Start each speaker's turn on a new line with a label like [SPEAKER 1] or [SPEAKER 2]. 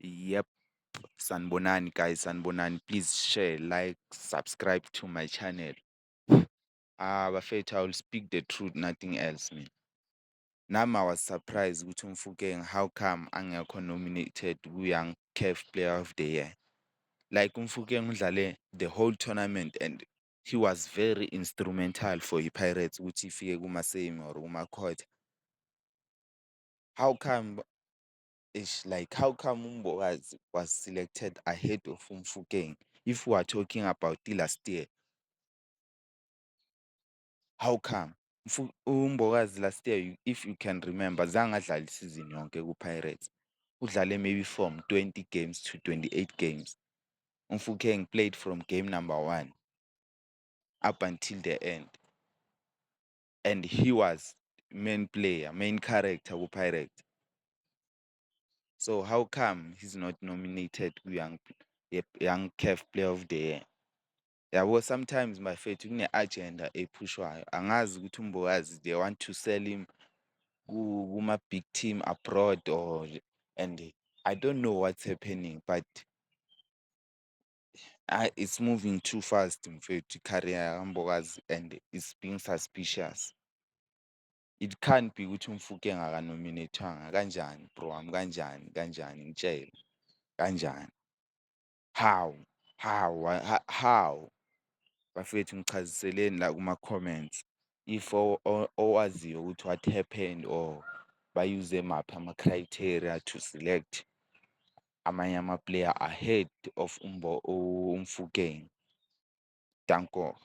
[SPEAKER 1] Yep, Sanbonani guys, Sanbonani. Please share, like, subscribe to my channel. Bafethu, I will speak the truth, nothing else, man. Nami I was surprised ukuthi Mfukeng, how come angekho nominated ku-Young CAF Player of the Year? Like Mfukeng udlale the whole tournament and he was very instrumental for i-Pirates ukuthi ifike kuma-semi or kuma-quarter. How come how come Umbokazi was selected ahead of Mfukeng? If we are talking about the last year, how come? Umbokazi last year, if you can remember, zange adlala isizini yonke ku-Pirates. Udlale maybe from 20 games to 28 games. Mfukeng played from game number 1 up until the end. And he was main player, main character ku-Pirates. So how come he's not nominated ku-Young CAF Player of the Year? Yabo sometimes mafethu kune-agenda ephushwayo. Angazi ukuthi Umbokazi they want to sell him kuma-big team abroad and I don't know what's happening, but it's moving too fast mfethu career kaMbokazi and it's being suspicious. It can't be ukuthi Mfukeng akanominathwanga. Kanjani bro wami, kanjani ngitshele. Kanjani? How? How? Bafethu ngichaziseleni la kuma-comments if owaziyo ukuthi what happened or bayuze maphi ama-criteria to select amanye ama-player ahead of Umfukeng. Danko.